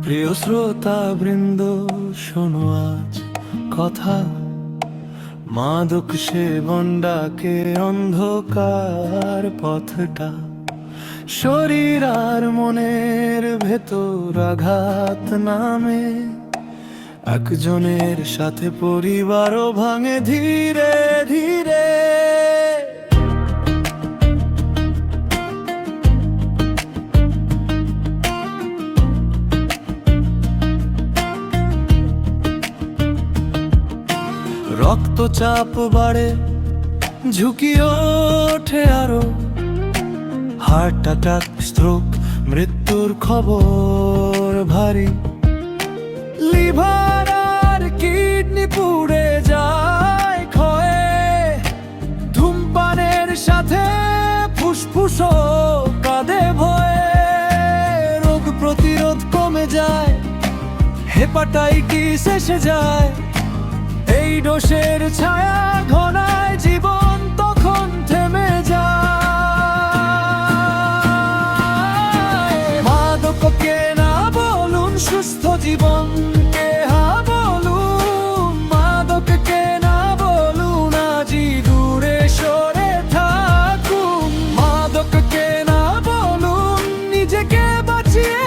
প্রিয় শ্রোতা বৃন্দ, শোনো আজ কথা। মাদক সেবন ডাকে অন্ধকার পথটা, শরীর আর মনের ভেতর আঘাত নামে। একজনের সাথে পরিবারও ভাঙে ধীরে ধীরে। রক্তচাপ বাড়ে, ঝুঁকি ওঠে আরো, হার্ট অ্যাটাক, স্ট্রোক, মৃত্যুর খবর ভারী। লিভার আর কিডনি পুড়ে যায় ক্ষয়ে, ধূমপানের সাথে ফুসফুসও কাঁদে ভয়ে। রোগ প্রতিরোধ কমে যায়, হেপাটাইটিস এসে যায়। এই দোষের ছায়া ঘনায় জীবন তখন থেমে যায়। মাদককে না বলুন সুস্থ জীবনকে হা বলুন, মাদককে না বলুন আজই দূরে সরে থাকুন। মাদককে না বলুন নিজেকে বাঁচিয়ে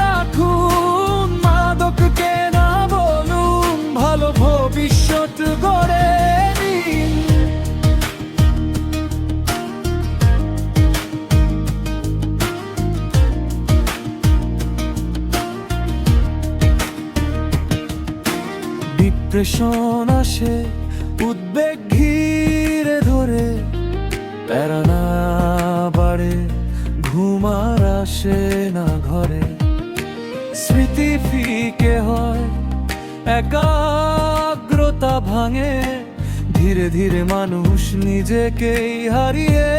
রাখুন। মাদককে না বলুন ভালো ভবিষ্যৎ গড়ে নিন। ডিপ্রেশন আসে, উদ্বেগ ঘিরে ধরে, প্রেরণা বাড়ে, ঘুম আর আসে না ঘরে। স্মৃতি ফিকে হয়, একাগ্রতা ভাঙে, ধীরে ধীরে মানুষ নিজেকেই হারিয়ে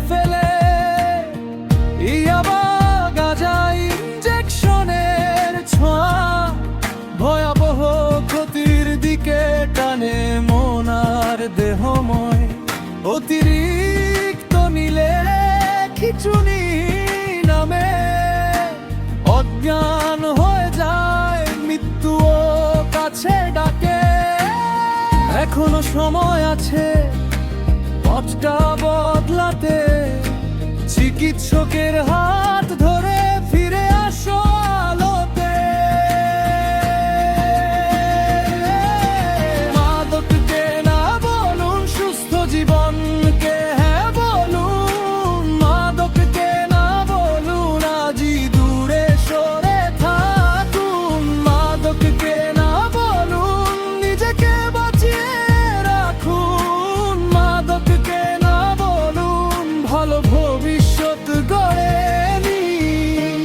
ফেলে। ইয়াবা, গাঁজা, ইনজেকশনের ছোঁয়া ভয়াবহ ক্ষতির দিকে টানে মন আর দেহময়। অতিরিক্ত নিলে খিচুনি নামে, অজ্ঞান হয়ে যায়, মৃত্যুও কাছে ডাকে। এখনো সময় আছে পথটা বদলাতে, চিকিৎসকের হাত ধরে ফিরে আসো আলোতে। মাদককে না বলুন সুস্থ জীবনকে হ্যাঁ বলুন। মাদককে না বলুন আজই দূরে সরে থাকুন। মাদককে না বলুন নিজেকে বাঁচিয়ে রাখুন। মাদককে না বলুন ভালো ভবিষ্যৎ গড়ে নিন।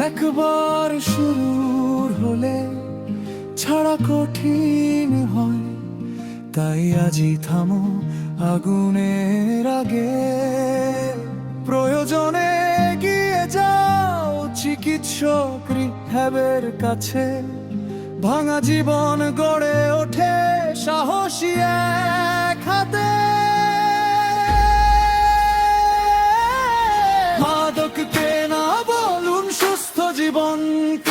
একবার শুরু হলে ছাড়া কঠিন হয়, তাই আজই থামো আগুনের আগে। প্রয়োজনে এগিয়ে যাও চিকিৎসক রিহ্যাবের কাছে। ভাঙা জীবন গড়ে ওঠে সাহসী এক হাতে। মাদককে না বলুন সুস্থ জীবনকে